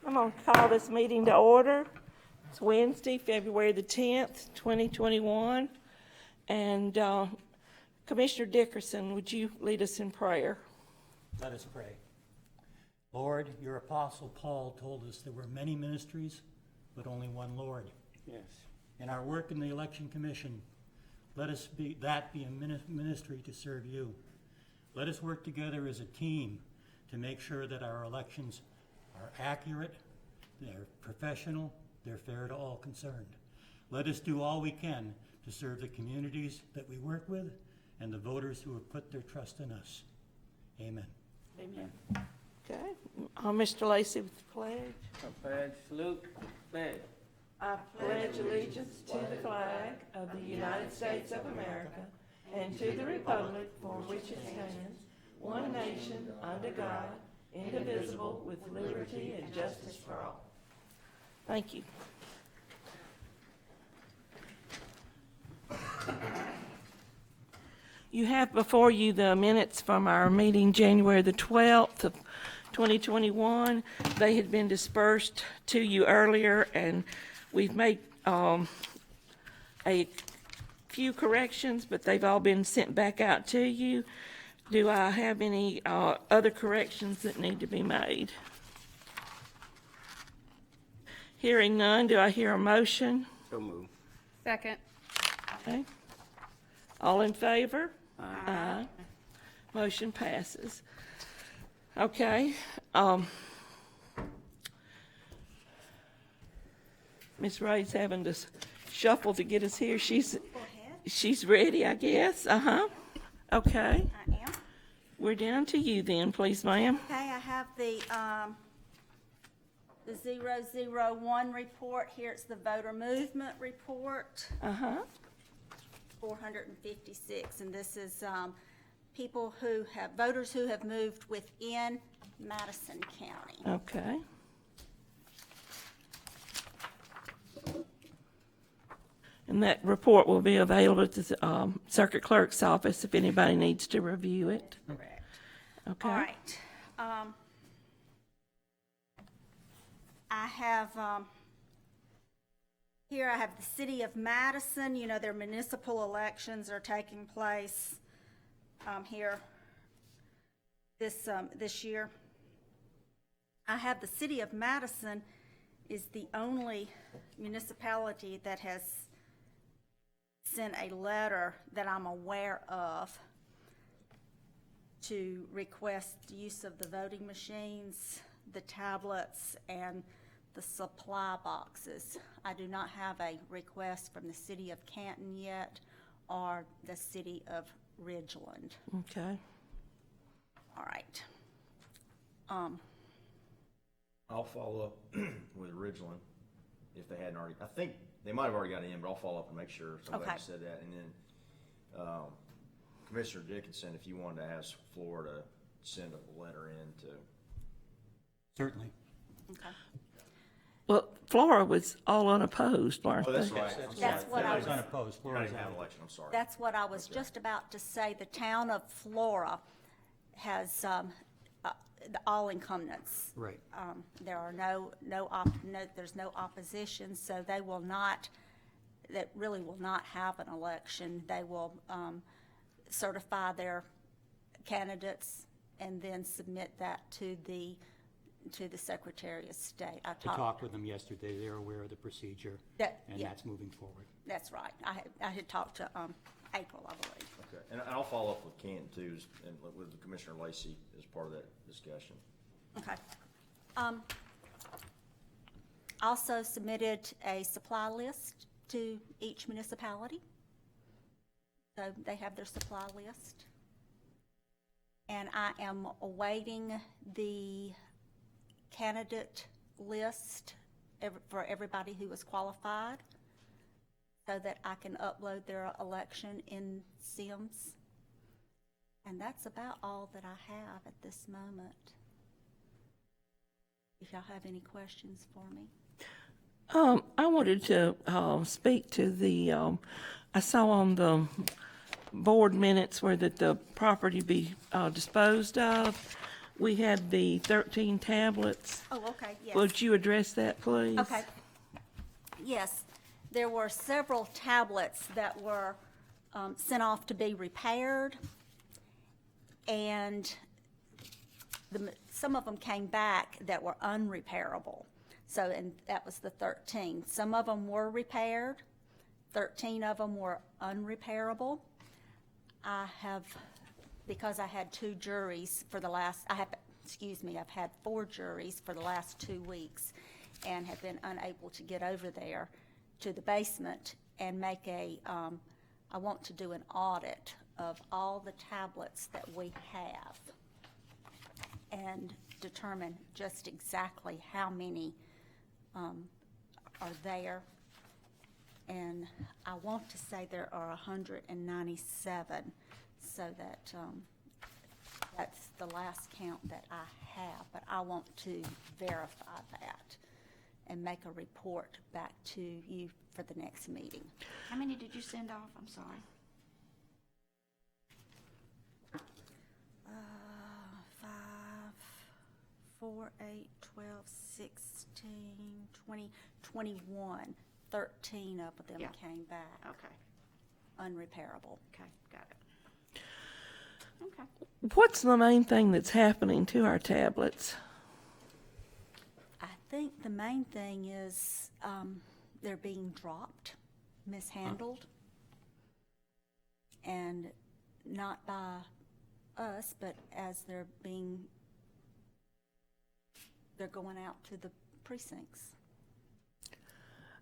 I'm going to call this meeting to order. It's Wednesday, February the 10th, 2021. And Commissioner Dickerson, would you lead us in prayer? Let us pray. Lord, your apostle Paul told us there were many ministries, but only one Lord. Yes. In our work in the Election Commission, let us be a ministry to serve you. Let us work together as a team to make sure that our elections are accurate, they're professional, they're fair to all concerned. Let us do all we can to serve the communities that we work with and the voters who have put their trust in us. Amen. Amen. Okay. Mr. Lacey with the pledge. I pledge salute, pledge. I pledge allegiance to the flag of the United States of America and to the republic for which it stands, one nation, under God, indivisible, with liberty and justice for all. Thank you. You have before you the minutes from our meeting January the 12th of 2021. They had been dispersed to you earlier, and we've made a few corrections, but they've all been sent back out to you. Do I have any other corrections that need to be made? Hearing none, do I hear a motion? So move. Second. Okay. All in favor? Aye. Motion passes. Okay. Ms. Ray's having to shuffle to get us here. She's ready, I guess. Okay. I am. We're down to you then, please, ma'am. Okay, I have the 001 report. Here it's the voter movement report, 456. And this is voters who have moved within Madison County. Okay. And that report will be available at the circuit clerk's office if anybody needs to review it. Correct. Okay. All right. I have, here I have the city of Madison. You know, their municipal elections are taking place here this year. I have the city of Madison is the only municipality that has sent a letter that I'm aware of to request use of the voting machines, the tablets, and the supply boxes. I do not have a request from the city of Canton yet or the city of Ridgeland. Okay. All right. I'll follow up with Ridgeland if they hadn't already. I think they might have already got it in, but I'll follow up and make sure somebody Okay. said that. And then Commissioner Dickinson, if you wanted to ask Florida to send a letter in to. Certainly. Okay. Well, Flora was all unopposed, weren't Oh, that's they? right. I'm That's sorry. what I That was was- unopposed. You're not even having an election, I'm sorry. That's what I was just about to say. The town of Flora has all incumbents. Right. There are there's no opposition, so that really will not have an election. They will certify their candidates and then submit that to the Secretary of State. I talked with them yesterday. They're aware of the procedure, and Yeah, that's moving forward. that's right. I had talked to April, I believe. Okay, and I'll follow up with Canton too, and with Commissioner Lacey as part of that discussion. Okay. Also submitted a supply list to each municipality. So they have their supply list. And I am awaiting the candidate list for everybody who is qualified so that I can upload their election in SIMS. And that's about all that I have at this moment. If y'all have any questions for me. I wanted to speak to the, I saw on the board minutes where that the property be disposed of. we had the 13 tablets. Oh, okay, yes. Would you address that, please? Okay. Yes, there were several tablets that were sent off to be repaired, and some of them came back that were unrepairable. So, and that was the 13. Some of them were repaired, 13 of them were unrepairable. Because I had two juries for the last, I've had 4 juries for the last 2 weeks and have been unable to get over there to the basement and make I want to do an audit of all the tablets that we have and determine just exactly how many are there. And I want to say there are 197, so that that's the last count that I have, but I want to verify that and make a report back to you for the next meeting. How many did you send off? I'm sorry. 5, 4, 8, 12, 16, 20, 21. 13 of them Yeah. came back Okay, unrepairable. okay, got it. Okay. What's the main thing that's happening to our tablets? I think the main thing is they're being dropped, mishandled, and not by us, but as they're going out to the precincts.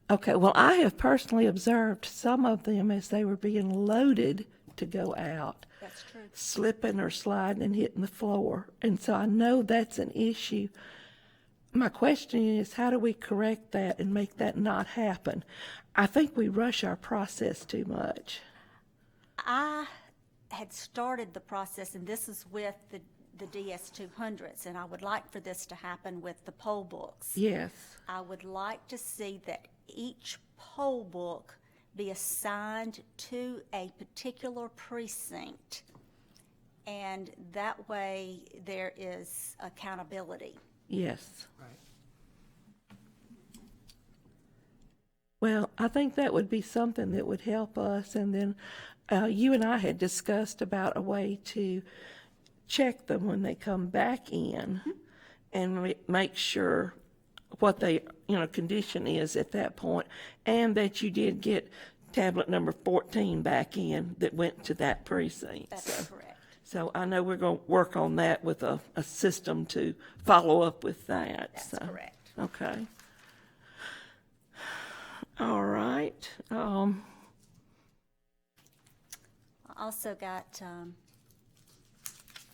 Okay, well, I have personally observed some of them as they were being loaded to go out, That's true. slipping or sliding and hitting the floor. And so I know that's an issue. My question is, how do we correct that and make that not happen? I think we rush our process too much. I had started the process, and this is with the DS200s, and I would like for this to happen with the poll books. Yes. I would like to see that each poll book be assigned to a particular precinct, and that way there is accountability. Yes. Well, I think that would be something that would help us. And then you and I had discussed about a way to check them when they come back in and make sure what they, condition is at that point, and that you did get tablet number 14 back in that went to that precinct. That's correct. So I know we're going to work on that with a system to follow up with that. That's So, correct. okay. All right. I also got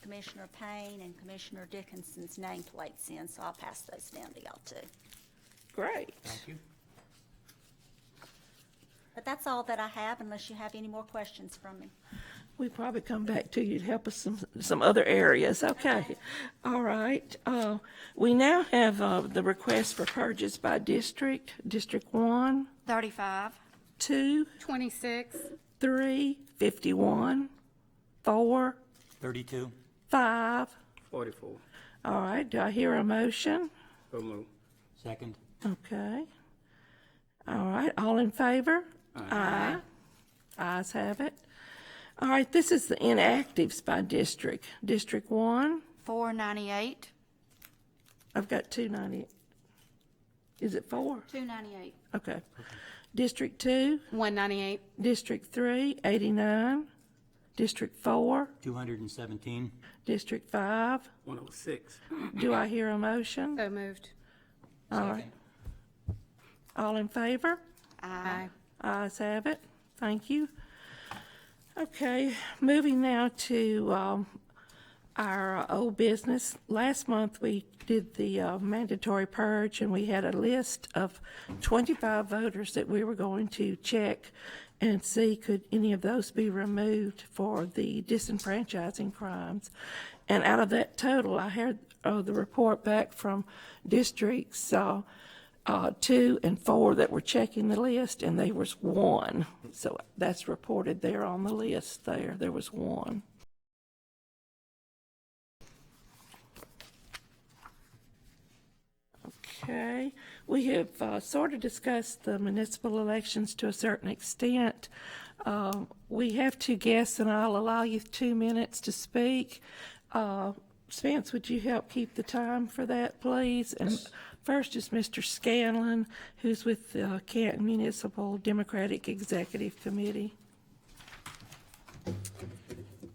Commissioner Payne and Commissioner Dickinson's nameplates in, so I'll pass those down to y'all too. Great. Thank you. But that's all that I have, unless you have any more questions from me. We probably come back to you to help us some other areas. Okay. All right. We now have the request for purges by district. District 1, 35. 2, 26. 3, 51, 4, 32. 5. 44. All right. Do I hear a motion? So moved. Second. Okay. All right. All in favor? Aye. Ayes have it. All right. This is the inactives by district. District 1. 498. I've got 298. Is it 4? 298. Okay. District 2, 198. District 3, 89, District 4, 217. District 5. 106. Do I hear a motion? So moved. All right. All in favor? Aye. Ayes have it. Thank you. Okay, moving now to our old business. Last month, we did the mandatory purge, and we had a list of 25 voters that we were going to check and see could any of those be removed for the disenfranchising crimes. And out of that total, I heard the report back from districts 2 and 4 that were checking the list, and there was 1. So that's reported there on the list there. There was 1. Okay, we have sort of discussed the municipal elections to a certain extent. We have two guests, and I'll allow you 2 minutes to speak. Spence, would you help keep the time for that, please? And first is Mr. Scanlon, who's with the Canton Municipal Democratic Executive Committee.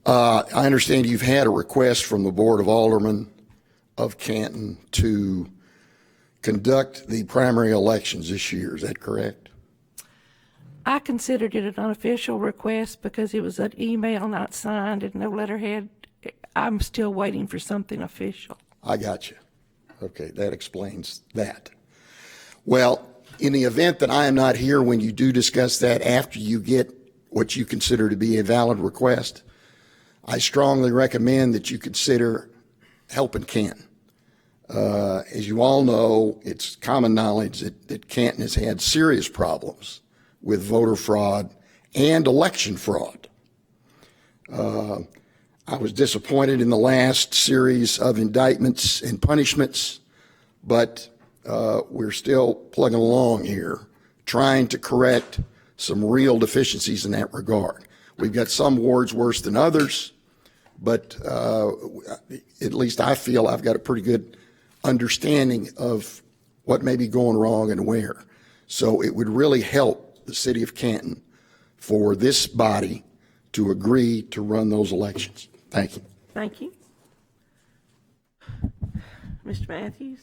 I understand you've had a request from the Board of Aldermen of Canton to conduct the primary elections this year. Is that correct? I considered it an unofficial request because it was an email not signed and no letterhead. I'm still waiting for something official. I got you. Okay, that explains that. Well, in the event that I am not here when you do discuss that after you get what you consider to be a valid request, I strongly recommend that you consider helping Canton. As you all know, it's common knowledge that Canton has had serious problems with voter fraud and election fraud. I was disappointed in the last series of indictments and punishments, but we're still plugging along here, trying to correct some real deficiencies in that regard. We've got some wards worse than others, but at least I feel I've got a pretty good understanding of what may be going wrong and where. So it would really help the city of Canton for this body to agree to run those elections. Thank you. Thank you. Mr. Matthews?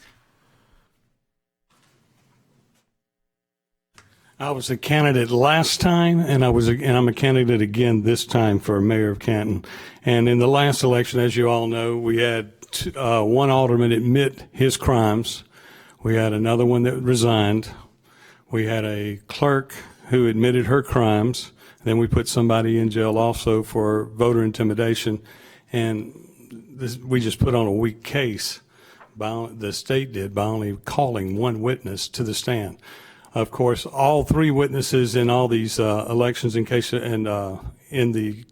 I was a candidate last time, and I'm a candidate again this time for mayor of Canton. And in the last election, as you all know, we had one alderman admit his crimes. We had another one that resigned. We had a clerk who admitted her crimes. Then we put somebody in jail also for voter intimidation. And we just put on a weak case, the state did, by only calling one witness to the stand. Of course, all three witnesses in all these elections in the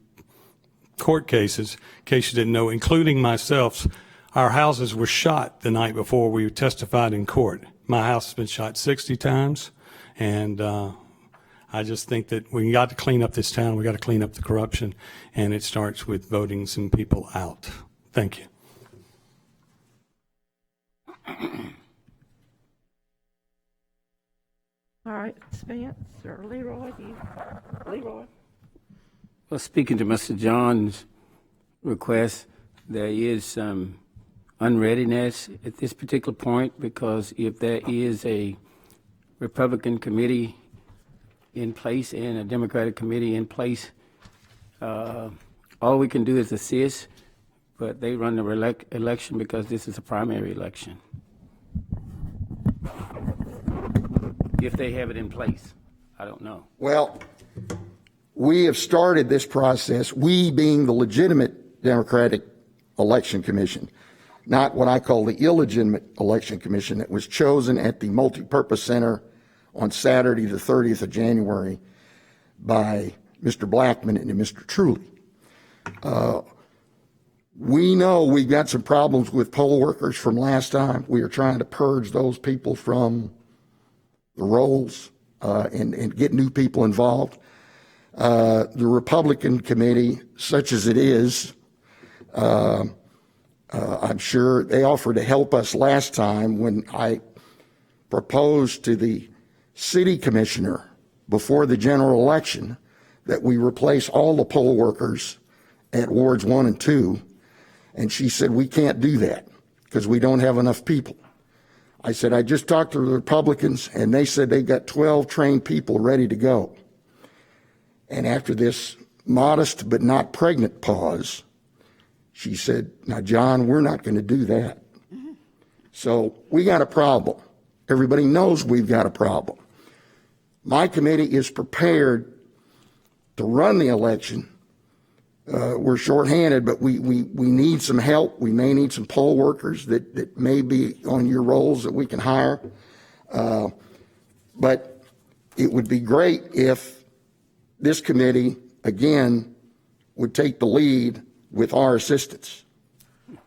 court cases, in case you didn't know, including myself, our houses were shot the night before we testified in court. My house has been shot 60 times, and I just think that we got to clean up this town. We got to clean up the corruption, and it starts with voting some people out. Thank you. All right, Spence or Leroy? Leroy? Well, speaking to Mr. John's request, there is some unreadiness at this particular point, because if there is a Republican committee in place and a Democratic committee in place, all we can do is assist, but they run the election because this is a primary election. If they have it in place, I don't know. Well, we have started this process, we being the legitimate Democratic Election Commission, not what I call the illegitimate Election Commission that was chosen at the Multipurpose Center on Saturday, the 30th of January, by Mr. Blackman and Mr. Truly. We know we've got some problems with poll workers from last time. We are trying to purge those people from the rolls and get new people involved. The Republican committee, such as it is, I'm sure they offered to help us last time when I proposed to the city commissioner before the general election that we replace all the poll workers at wards 1 and 2. And she said, we can't do that because we don't have enough people. I said, I just talked to the Republicans, and they said they got 12 trained people ready to go. And after this modest but not pregnant pause, she said, now, John, we're not going to do that. Mm-hmm. So we got a problem. Everybody knows we've got a problem. My committee is prepared to run the election. We're shorthanded, but we need some help. We may need some poll workers that may be on your rolls that we can hire. But it would be great if this committee, again, would take the lead with our assistance.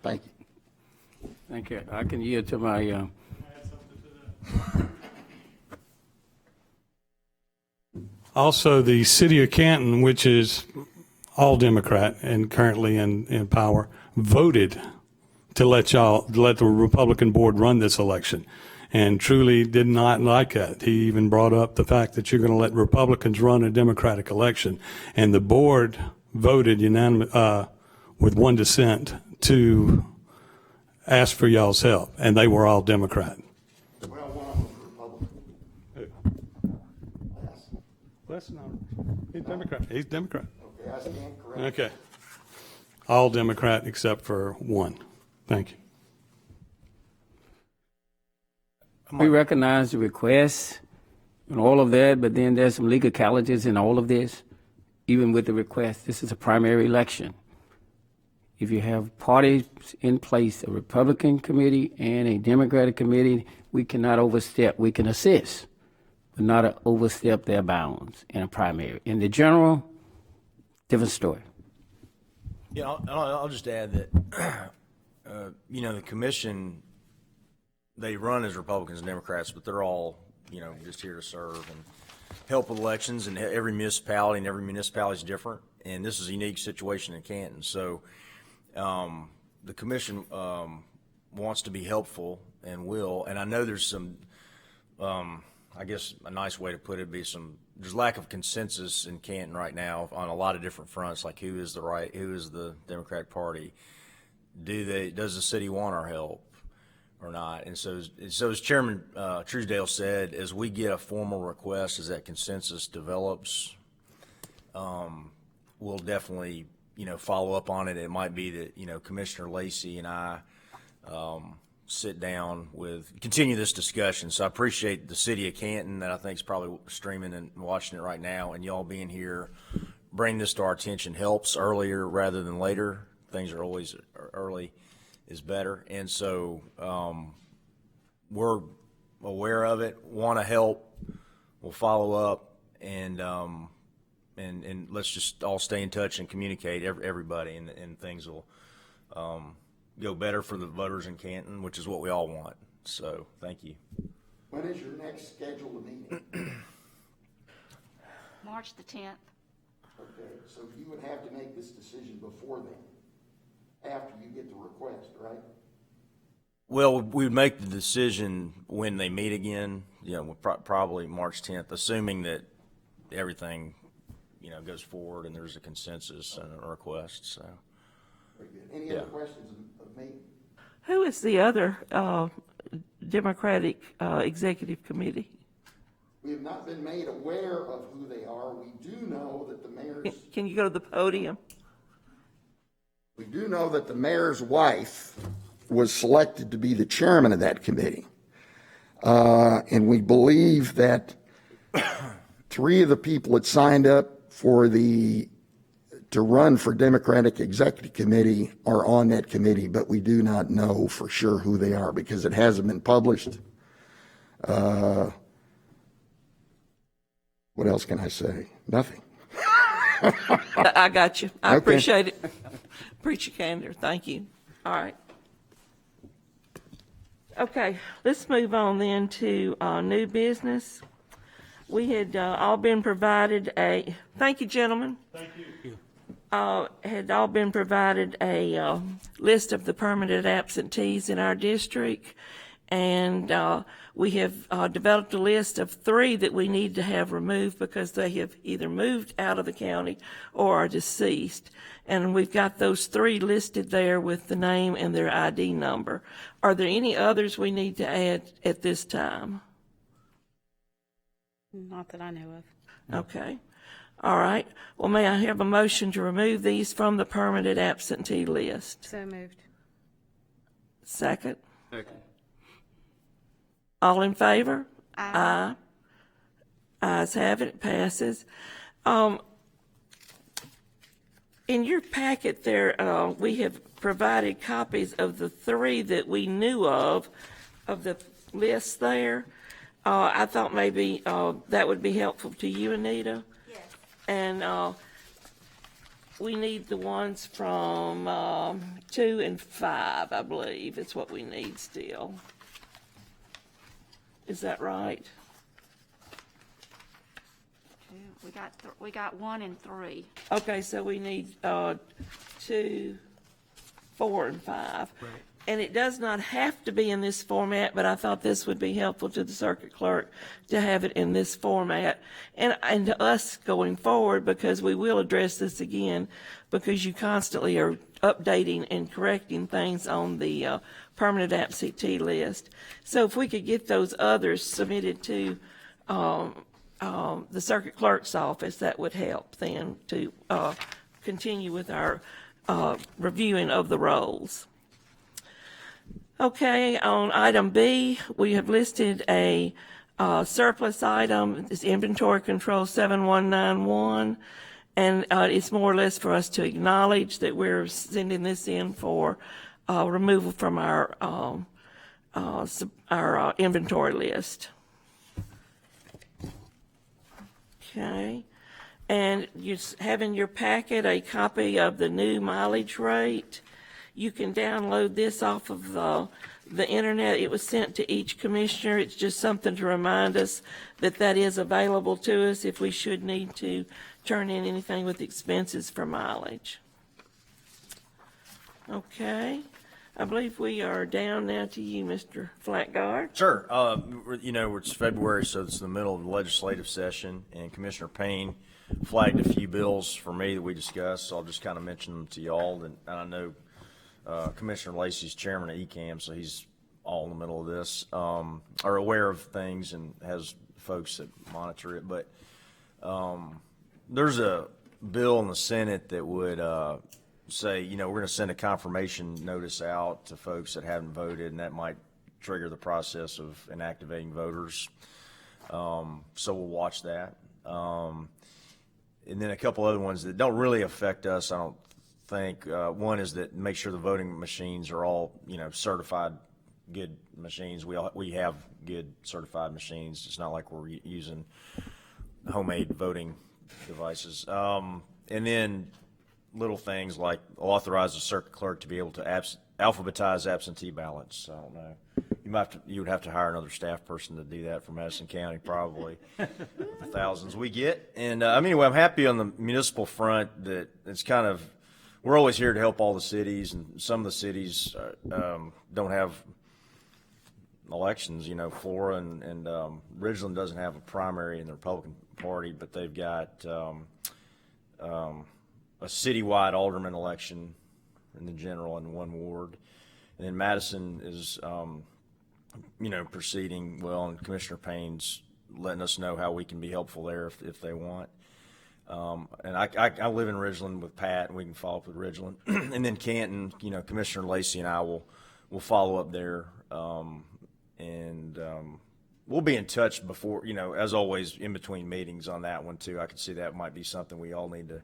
Thank you. Thank you. I can yield to my Also, the city of Canton, which is all Democrat and currently in power, voted to let the Republican board run this election, and truly did not like that. He even brought up the fact that you're going to let Republicans run a Democratic election, and the board voted with one dissent to ask for y'all's help, and they were all Democrat. Well, one of them was Republican. That's not. He's Democrat. He's Democrat. Okay, I stand corrected. Okay. All Democrat except for one. Thank you. We recognize the request and all of that, but then there's some legalities in all of this. Even with the request, this is a primary election. If you have parties in place, a Republican committee and a Democratic committee, we cannot overstep. We can assist, but not overstep their bounds in a primary. In the general, different story. Yeah, I'll just add that, the commission, they run as Republicans and Democrats, but they're all, just here to serve and help with elections, and every municipality is different, and this is a unique situation in Canton. So the commission wants to be helpful and will, and I know there's some, I guess a nice way to put it would be there's lack of consensus in Canton right now on a lot of different fronts, like who is the Democratic Party? Does the city want our help or not? And so as Chairman Truesdale said, as we get a formal request, as that consensus develops, we'll definitely, follow up on it. It might be that, Commissioner Lacey and I sit down continue this discussion. So I appreciate the city of Canton that I think is probably streaming and watching it right now, and y'all being here, bring this to our attention helps earlier rather than later. Things are always early is better. And so we're aware of it, want to help, we'll follow up, and let's just all stay in touch and communicate, everybody, and things will go better for the voters in Canton, which is what we all want. So thank you. When is your next scheduled meeting? March the 10th. Okay, so you would have to make this decision before then, after you get the request, right? Well, we would make the decision when they meet again, probably March 10th, assuming that everything, goes forward and there's a consensus and a request. So, Very good. Any other questions of me? Who is the other Democratic Executive Committee? We have not been made aware of who they are. We do know that the mayor's. Can you go to the podium? We do know that the mayor's wife was selected to be the chairman of that committee. And we believe that 3 of the people that signed up to run for Democratic Executive Committee are on that committee, but we do not know for sure who they are because it hasn't been published. What else can I say? Nothing. I got you. I Okay. appreciate it. Appreciate your candor. Thank you. All right. Okay, let's move on then to new business. We had all been provided thank you, gentlemen. Thank you. Had all been provided a list of the permanent absentees in our district, and we have developed a list of 3 that we need to have removed because they have either moved out of the county or are deceased. And we've got those 3 listed there with the name and their ID number. Are there any others we need to add at this time? Not that I know of. Okay. All right. Well, may I have a motion to remove these from the permanent absentee list? So moved. Second? Second. All in favor? Aye. Ayes have it, it passes. In your packet there, we have provided copies of the 3 that we knew of the list there. I thought maybe that would be helpful to you, Anita. Yes. And we need the ones from 2 and 5, I believe. It's what we need still. Is that right? We got 1 and 3. Okay, so we need 2, 4, and 5. Right. And it does not have to be in this format, but I thought this would be helpful to the circuit clerk to have it in this format. And to us going forward, because we will address this again, because you constantly are updating and correcting things on the permanent absentee list. So if we could get those others submitted to the circuit clerk's office, that would help then to continue with our reviewing of the rolls. Okay, on item B, we have listed a surplus item, it's inventory control 7191, and it's more or less for us to acknowledge that we're sending this in for removal from our inventory list. Okay, and you have in your packet a copy of the new mileage rate. You can download this off of the internet. It was sent to each commissioner. It's just something to remind us that that is available to us if we should need to turn in anything with expenses for mileage. Okay, I believe we are down now to you, Mr. Flatgard. Sure. It's February, so it's the middle of the legislative session, and Commissioner Payne flagged a few bills for me that we discussed, so I'll just kind of mention them to y'all. And I know Commissioner Lacey's chairman of ECAM, so he's all in the middle of this, are aware of things and has folks that monitor it. But there's a bill in the Senate that would say, we're going to send a confirmation notice out to folks that haven't voted, and that might trigger the process of inactivating voters. So we'll watch that. And then a couple other ones that don't really affect us, I don't think. One is that make sure the voting machines are all, certified good machines. We have good certified machines. It's not like we're using homemade voting devices. And then little things like authorize the circuit clerk to be able to alphabetize absentee ballots. I don't know. You would have to hire another staff person to do that for Madison County, probably, with the thousands we get. And anyway, I'm happy on the municipal front that it's kind of, we're always here to help all the cities, and some of the cities don't have elections. Flora and Ridgeland doesn't have a primary in the Republican Party, but they've got a citywide alderman election in the general in one ward. And then Madison is, proceeding well, and Commissioner Payne's letting us know how we can be helpful there if they want. And I live in Ridgeland with Pat, and we can follow up with Ridgeland. And then Canton, Commissioner Lacey and I will follow up there. And we'll be in touch before, as always, in between meetings on that one, too. I could see that might be something we all need to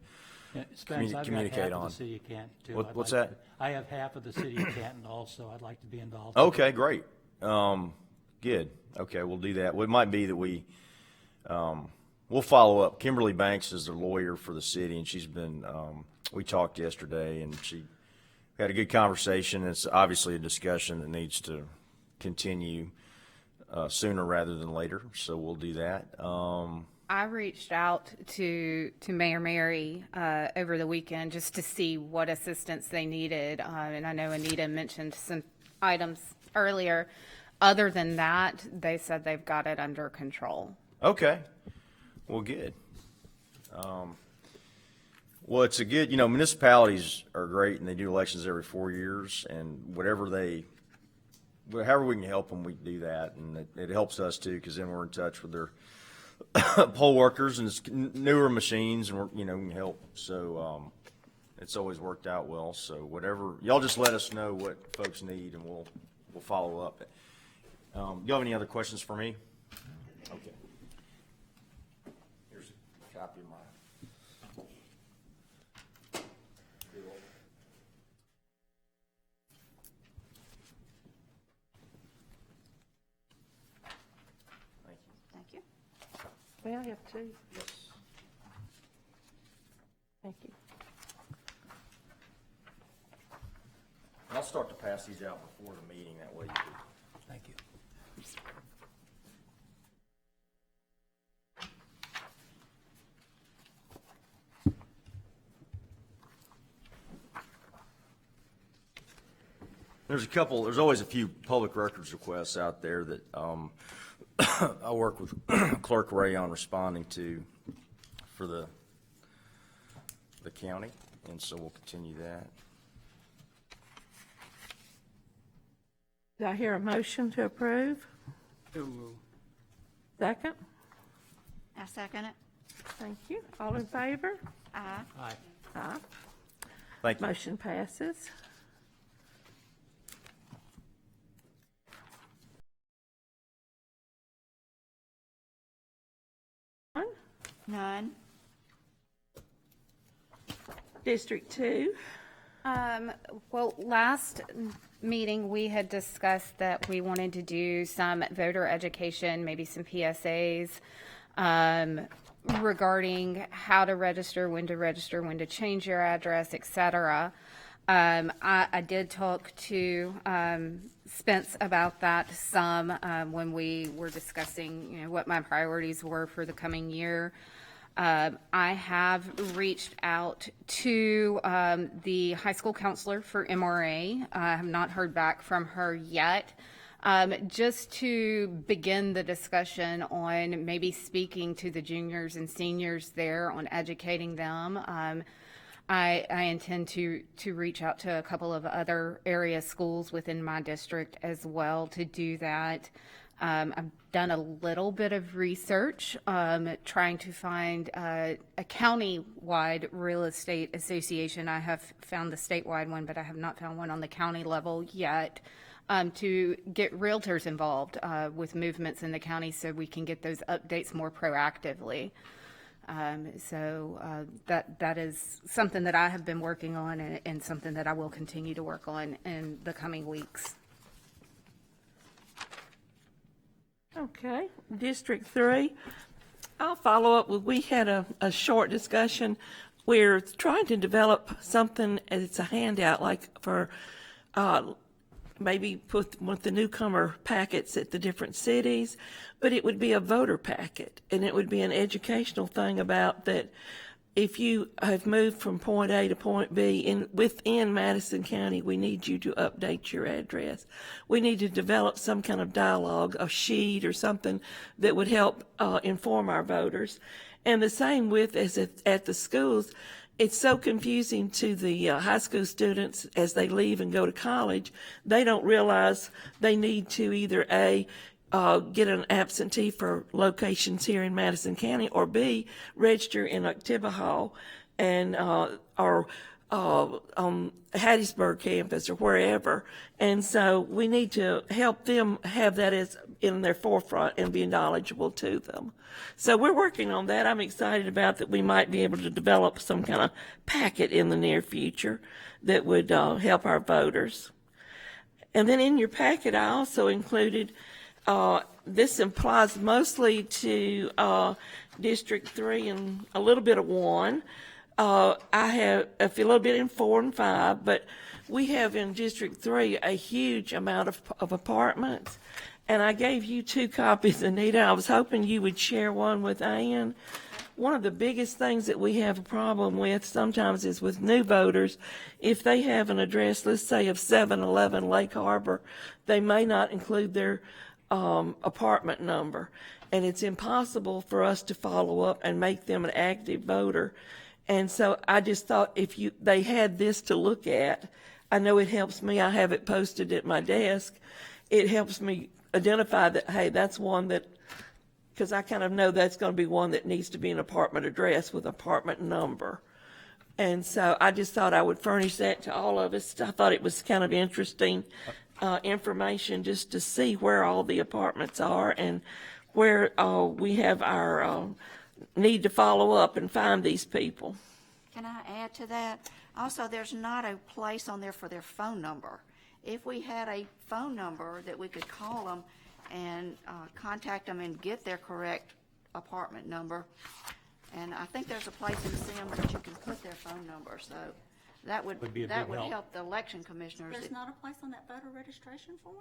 Spence, I've communicate got half on. of the city of Canton, too. What's that? I have half of the city of Canton also. I'd like to be involved. Okay, great. Good. Okay, we'll do that. Well, it might be that we'll follow up. Kimberly Banks is the lawyer for the city, and she's been, we talked yesterday, and she had a good conversation. It's obviously a discussion that needs to continue sooner rather than later, so we'll do that. I reached out to Mayor Mary over the weekend just to see what assistance they needed, and I know Anita mentioned some items earlier. Other than that, they said they've got it under control. Okay. Well, good. Well, it's a good, municipalities are great, and they do elections every 4 years, and however we can help them, we do that, and it helps us too, because then we're in touch with their poll workers, and it's newer machines, and we can help. So it's always worked out well. So whatever, y'all just let us know what folks need, and we'll follow up. You have any other questions for me? Okay. Here's a copy of mine. Thank you. May I have two? Yes. Thank you. I'll start to pass these out before the meeting. That way you can. Thank you. there's always a few public records requests out there that I work with Clerk Ray on responding to for the county, and so we'll continue that. Do I hear a motion to approve? Second? I second it. Thank you. All in favor? Aye. Aye. Thank you. Motion passes. None. District 2. Well, last meeting, we had discussed that we wanted to do some voter education, maybe some PSAs, regarding how to register, when to change your address, et cetera. I did talk to Spence about that some when we were discussing, what my priorities were for the coming year. I have reached out to the high school counselor for MRA. I have not heard back from her yet. Just to begin the discussion on maybe speaking to the juniors and seniors there on educating them. I intend to reach out to a couple of other area schools within my district as well to do that. I've done a little bit of research trying to find a county-wide real estate association. I have found the statewide one, but I have not found one on the county level yet, to get realtors involved with movements in the county so we can get those updates more proactively. So that is something that I have been working on and something that I will continue to work on in the coming weeks. Okay, District 3. I'll follow up with, we had a short discussion. We're trying to develop something, it's a handout, like for maybe put with the newcomer packets at the different cities, but it would be a voter packet, and it would be an educational thing about that if you have moved from point A to point B within Madison County, we need you to update your address. We need to develop some kind of dialogue, a sheet or something that would help inform our voters. And the same with as at the schools. It's so confusing to the high school students as they leave and go to college. They don't realize they need to either get an absentee for locations here in Madison County, or B, register in Oktibbeha and or on Hattiesburg campus or wherever. And so we need to help them have that as in their forefront and be knowledgeable to them. So we're working on that. I'm excited about that. We might be able to develop some kind of packet in the near future that would help our voters. And then in your packet, I also included this applies mostly to District 3 and a little bit of 1. I have a little bit in 4 and 5, but we have in District 3 a huge amount of apartments. And I gave you 2 copies, Anita. I was hoping you would share one with Ann. One of the biggest things that we have a problem with sometimes is with new voters. If they have an address, let's say of 711 Lake Harbor, they may not include their apartment number, and it's impossible for us to follow up and make them an active voter. And so I just thought if they had this to look at, I know it helps me. I have it posted at my desk. It helps me identify that, hey, that's one that, because I kind of know that's going to be one that needs to be an apartment address with apartment number. And so I just thought I would furnish that to all of us. I thought it was kind of interesting information just to see where all the apartments are and where we have our need to follow up and find these people. Can I add to that? Also, there's not a place on there for their phone number. If we had a phone number that we could call them and contact them and get their correct apartment number, and I think there's a place in Sims that you can put their phone number, so that would be a big help. help the election commissioners. There's not a place on that voter registration form?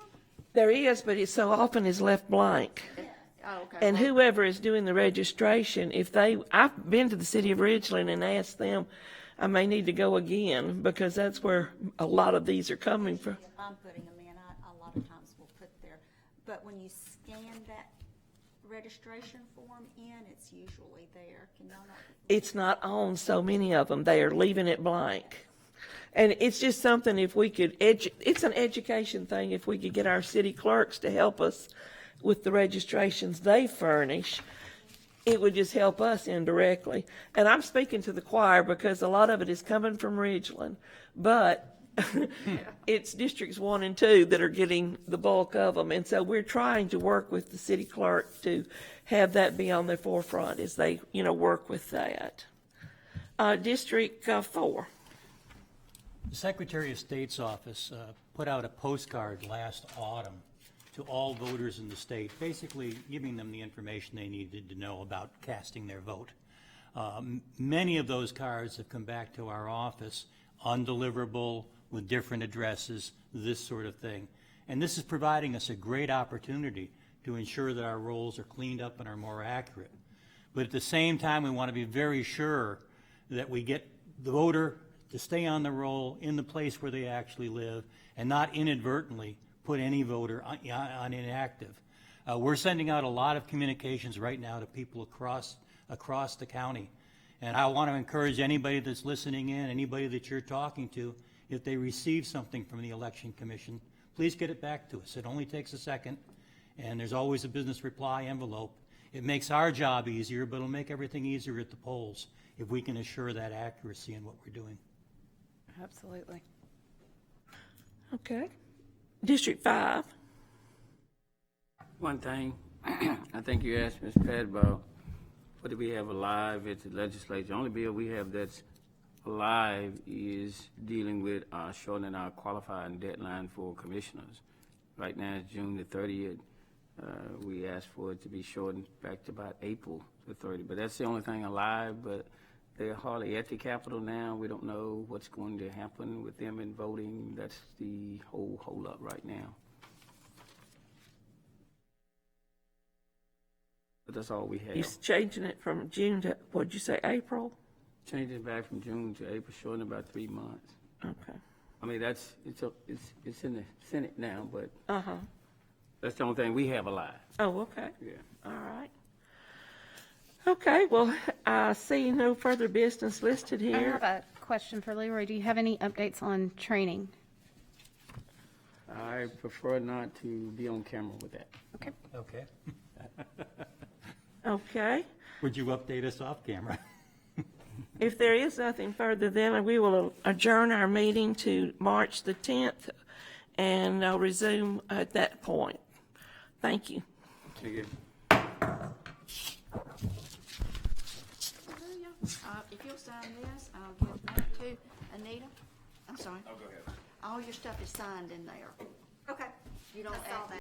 There is, but it so often is left blank. Oh, okay. And whoever is doing the registration, I've been to the city of Ridgeland and asked them, I may need to go again because that's where a lot of these are coming from. If I'm putting them in, a lot of times will put there, but when you scan that registration form in, it's usually there. Can y'all not? It's not on so many of them. They are leaving it blank. And it's just something if we could, it's an education thing, if we could get our city clerks to help us with the registrations they furnish, it would just help us indirectly. And I'm speaking to the choir because a lot of it is coming from Ridgeland, but it's districts 1 and 2 that are getting the bulk of them. And so we're trying to work with the city clerk to have that be on their forefront as they, work with that. District 4. The Secretary of State's office put out a postcard last autumn to all voters in the state, basically giving them the information they needed to know about casting their vote. Many of those cards have come back to our office undeliverable, with different addresses, this sort of thing. And this is providing us a great opportunity to ensure that our rolls are cleaned up and are more accurate. But at the same time, we want to be very sure that we get the voter to stay on the roll in the place where they actually live and not inadvertently put any voter on inactive. We're sending out a lot of communications right now to people across the county. And I want to encourage anybody that's listening in, anybody that you're talking to, if they receive something from the Election Commission, please get it back to us. It only takes a second, and there's always a business reply envelope. It makes our job easier, but it'll make everything easier at the polls if we can assure that accuracy in what we're doing. Absolutely. Okay. District 5. One thing, I think you asked Ms. Padwell, what do we have alive at the legislature? The only bill we have that's alive is dealing with shortening our qualifying deadline for commissioners. Right now it's June the 30th. We asked for it to be shortened back to about April the 30th, but that's the only thing alive. But they're hardly at the Capitol now. We don't know what's going to happen with them in voting. That's the whole hold-up right now. But that's all we have. He's changing it from June to, what'd you say, April? Changed it back from June to April, shortened about 3 months. Okay. I mean, it's in the Senate now, but Uh-huh. that's the only thing we have alive. Oh, okay. Yeah. All right. Okay, well, I see no further business listed I here. have a question for Leroy. Do you have any updates on training? I prefer not to be on camera with that. Okay. Okay. Okay. Would you update us off camera? If there is nothing further, then we will adjourn our meeting to March the 10th, and I'll resume at that point. Thank you. Thank you. If you'll sign this, I'll give that to Anita. I'm sorry. Oh, go ahead. All your stuff is signed in there. Okay. You don't I saw add, that.